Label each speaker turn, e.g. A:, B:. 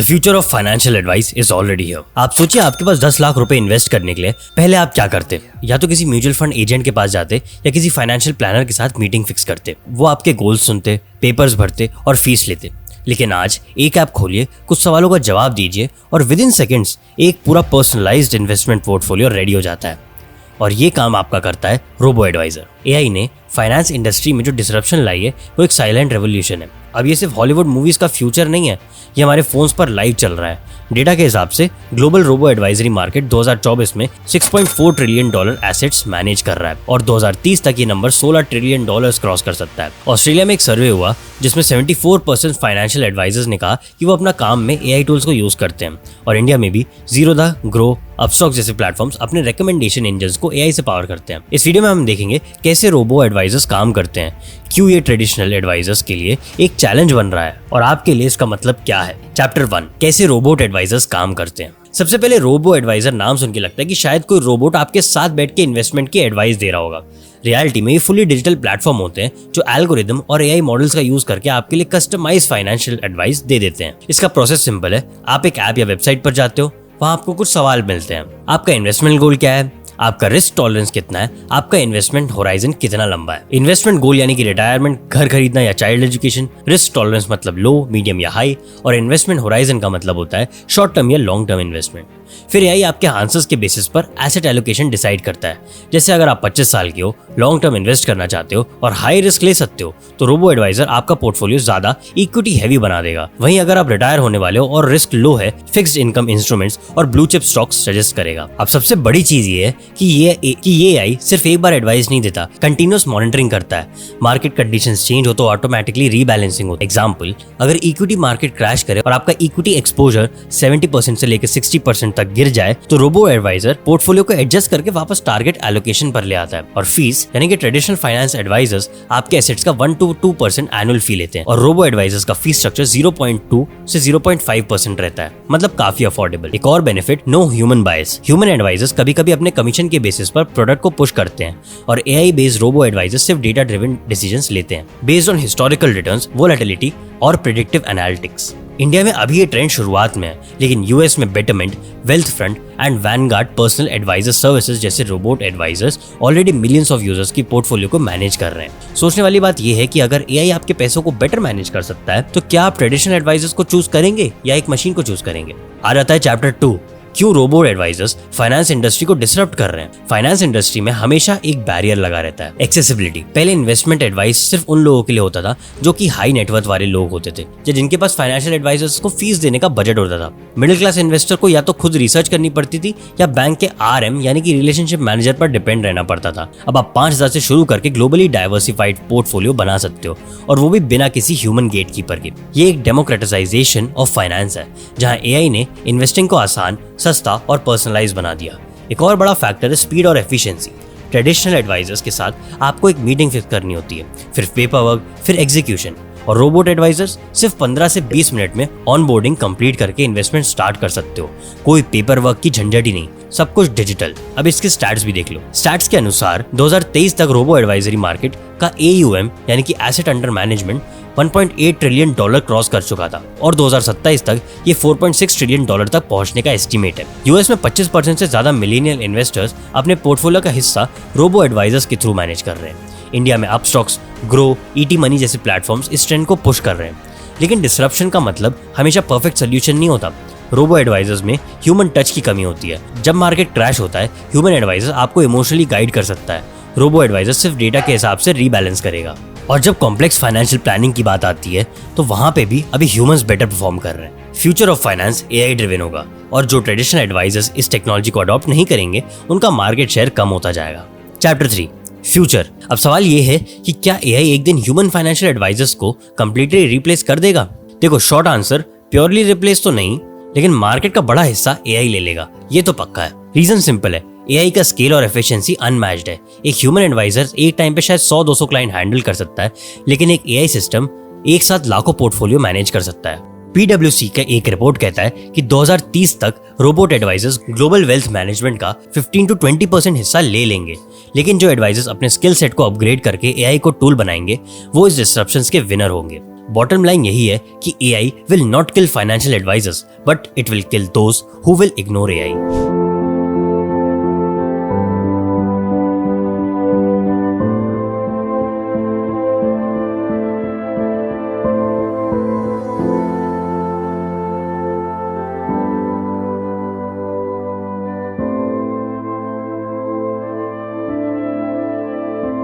A: The future of financial advice is already here. आप सोचिए आपके पास 10 लाख रुपए इन्वेस्ट करने के लिए पहले आप क्या करते? या तो किसी म्यूचुअल फंड एजेंट के पास जाते या किसी फाइनेंशियल प्लानर के साथ मीटिंग फिक्स करते। वो आपके गोल्स सुनते, पेपर्स भरते और फीस लेते। लेकिन आज एक ऐप खोलिए, कुछ सवालों का जवाब दीजिए और विद इन सेकेंड्स एक पूरा पर्सनलाइज्ड इन्वेस्टमेंट पोर्टफोलियो रेडी हो जाता है। और ये काम आपका करता है रोबो एडवाइजर। एआई ने फाइनेंस इंडस्ट्री में जो डिसरप्शन लाई है वो एक साइलेंट रेवोल्यूशन है। अब ये सिर्फ हॉलीवुड मूवीज का फ्यूचर नहीं है, ये हमारे फोन्स पर लाइव चल रहा है। डेटा के हिसाब से ग्लोबल रोबो एडवाइजरी मार्केट 2024 में $6.4 ट्रिलियन एसेट्स मैनेज कर रहा है और 2030 तक ये नंबर $16 ट्रिलियन क्रॉस कर सकता है। ऑस्ट्रेलिया में एक सर्वे हुआ जिसमें 74% फाइनेंशियल एडवाइजर्स ने कहा कि वो अपना काम में एआई टूल्स को यूज करते हैं। और इंडिया में भी ज़ीरोधा, ग्रो, अपस्टॉक जैसे प्लेटफॉर्म्स अपने रिकमेंडेशन इंजन्स को एआई से पावर करते हैं। इस वीडियो में हम देखेंगे कैसे रोबो एडवाइजर्स काम करते हैं, क्यों ये ट्रेडिशनल एडवाइजर्स के लिए एक चैलेंज बन रहा है और आपके लिए इसका मतलब क्या है। चैप्टर 1, कैसे रोबोट एडवाइजर्स काम करते हैं। सबसे पहले रोबो एडवाइजर नाम सुन के लगता है कि शायद कोई रोबोट आपके साथ बैठ के इन्वेस्टमेंट की एडवाइस दे रहा होगा। रियलिटी में ये फुली डिजिटल प्लेटफॉर्म होते हैं जो एल्गोरिदम और एआई मॉडल्स का यूज करके आपके लिए कस्टमाइज फाइनेंशियल एडवाइस दे देते हैं। इसका प्रोसेस सिंपल है। आप एक ऐप या वेबसाइट पर जाते हो, वहां आपको कुछ सवाल मिलते हैं। आपका इन्वेस्टमेंट गोल क्या है, आपका रिस्क टॉलरेंस कितना है, आपका इन्वेस्टमेंट होराइजन कितना लंबा है। इन्वेस्टमेंट गोल यानी कि रिटायरमेंट, घर खरीदना या चाइल्ड एजुकेशन। रिस्क टॉलरेंस मतलब लो, मीडियम या हाई। और इन्वेस्टमेंट होराइजन का मतलब होता है शॉर्ट टर्म या लॉन्ग टर्म इन्वेस्टमेंट। फिर यही आपके आंसर्स के बेसिस पर एसेट एलोकेशन डिसाइड करता है। जैसे अगर आप 25 साल के हो, लॉन्ग टर्म इन्वेस्ट करना चाहते हो और हाई रिस्क ले सकते हो, तो रोबो एडवाइजर आपका पोर्टफोलियो ज्यादा इक्विटी हैवी बना देगा। वहीं अगर आप रिटायर होने वाले हो और रिस्क लो है, फिक्स्ड इनकम इंस्ट्रूमेंट्स और ब्लू चिप स्टॉक्स सजेस्ट करेगा। अब सबसे बड़ी चीज ये है कि ये एआई सिर्फ एक बार एडवाइस नहीं देता, कंटिन्यूअस मॉनिटरिंग करता है। मार्केट कंडीशंस चेंज हो तो ऑटोमेटिकली रीबैलेंसिंग हो। एग्जांपल, अगर इक्विटी मार्केट क्रैश करे और आपका इक्विटी एक्सपोजर 70% से लेकर 60% तक गिर जाए, तो रोबो एडवाइजर पोर्टफोलियो को एडजस्ट करके वापस टारगेट एलोकेशन पर ले आता है। और फीस यानी कि ट्रेडिशनल फाइनेंस एडवाइजर्स आपके एसेट्स का 1 to 2% एनुअल फी लेते हैं और रोबो एडवाइजर्स का फीस स्ट्रक्चर 0.2 से 0.5% रहता है, मतलब काफी अफोर्डेबल। एक और बेनिफिट, नो ह्यूमन बायस। ह्यूमन एडवाइजर्स कभी कभी अपने कमीशन के बेसिस पर प्रोडक्ट को पुश करते हैं और एआई बेस्ड रोबो एडवाइजर्स सिर्फ डेटा ड्रिवन डिसीजंस लेते हैं based on historical returns, volatility और प्रेडिक्टिव एनालिटिक्स। इंडिया में अभी ये ट्रेंड शुरुआत में है, लेकिन यूएस में Betterment, Wealthfront and Vanguard personal advisor services जैसे robot advisors already millions of users की पोर्टफोलियो को मैनेज कर रहे हैं। सोचने वाली बात यह है कि अगर एआई आपके पैसों को बेटर मैनेज कर सकता है, तो क्या आप ट्रेडिशनल एडवाइजर्स को चूज करेंगे या एक मशीन को चूज करेंगे। आ जाता है चैप्टर 2, क्यों रोबोट एडवाइजर्स फाइनेंस इंडस्ट्री को डिसरप्ट कर रहे हैं। फाइनेंस इंडस्ट्री में हमेशा एक बैरियर लगा रहता है, एक्सेसिबिलिटी। पहले इन्वेस्टमेंट एडवाइस सिर्फ उन लोगों के लिए होता था जो कि हाई नेटवर्थ वाले लोग होते थे, जिनके पास फाइनेंशियल एडवाइजर्स को फीस देने का बजट होता था। मिडिल क्लास इन्वेस्टर को या तो खुद रिसर्च करनी पड़ती थी या बैंक के आरएम यानी कि रिलेशनशिप मैनेजर पर डिपेंड रहना पड़ता था। अब आप 5,000 से शुरू करके ग्लोबली डाइवर्सिफाइड पोर्टफोलियो बना सकते हो, और वो भी बिना किसी ह्यूमन गेटकीपर के। ये एक डेमोक्रेटाइजेशन ऑफ फाइनेंस है, जहां एआई ने इन्वेस्टिंग को आसान, सस्ता और पर्सनलाइज बना दिया। एक और बड़ा फैक्टर है स्पीड और एफिशिएंसी। ट्रेडिशनल एडवाइजर्स के साथ आपको एक मीटिंग फिक्स करनी होती है, फिर पेपर वर्क, फिर एग्जीक्यूशन। और रोबोट एडवाइजर्स सिर्फ 15 से 20 मिनट में ऑनबोर्डिंग कंप्लीट करके इन्वेस्टमेंट स्टार्ट कर सकते हो। कोई पेपर वर्क की झंझट ही नहीं, सब कुछ डिजिटल। अब इसके स्टैट्स भी देख लो। स्टैट्स के अनुसार 2023 तक रोबो एडवाइजरी मार्केट का AUM यानी कि asset under management $1.8 trillion cross कर चुका था और 2027 तक ये $4.6 ट्रिलियन तक पहुंचने का एस्टीमेट है। यूएस में 25% से ज्यादा मिलेनियल इन्वेस्टर्स अपने पोर्टफोलियो का हिस्सा रोबो एडवाइजर्स के थ्रू मैनेज कर रहे हैं। इंडिया में अपस्टॉक्स, ग्रो, ET मनी जैसे प्लेटफॉर्म्स इस ट्रेंड को पुश कर रहे हैं। लेकिन डिसरप्शन का मतलब हमेशा परफेक्ट सोल्यूशन नहीं होता। रोबो एडवाइजर्स में ह्यूमन टच की कमी होती है। जब मार्केट क्रैश होता है, ह्यूमन एडवाइजर आपको इमोशनली गाइड कर सकता है, रोबो एडवाइजर सिर्फ डेटा के हिसाब से रीबैलेंस करेगा। और जब कॉम्प्लेक्स फाइनेंशियल प्लानिंग की बात आती है, तो वहां पे भी अभी ह्यूमंस बेटर परफॉर्म कर रहे हैं। Future of finance AI driven होगा, और जो ट्रेडिशनल एडवाइजर्स इस टेक्नोलॉजी को अडॉप्ट नहीं करेंगे, उनका मार्केट शेयर कम होता जाएगा। Chapter 3, future. अब सवाल ये है कि क्या एआई एक दिन ह्यूमन फाइनेंशियल एडवाइजर्स को कंप्लीटली रिप्लेस कर देगा? देखो, शॉर्ट आंसर, प्योरली रिप्लेस तो नहीं, लेकिन मार्केट का बड़ा हिस्सा एआई ले लेगा, ये तो पक्का है। रीजन सिंपल है, एआई का स्केल और एफिशिएंसी अनमैच्ड है। एक ह्यूमन एडवाइजर एक टाइम पे शायद 100-200 क्लाइंट हैंडल कर सकता है, लेकिन एक एआई सिस्टम एक साथ लाखों पोर्टफोलियो मैनेज कर सकता है। PwC का एक रिपोर्ट कहता है कि 2030 तक robot advisers global wealth management का 15 to 20% हिस्सा ले लेंगे। लेकिन जो एडवाइजर्स अपने स्किल सेट को अपग्रेड करके एआई को टूल बनाएंगे, वो इस डिसरप्शंस के विनर होंगे। बॉटम लाइन यही है कि AI will not kill financial advisers, but it will kill those who will ignore AI।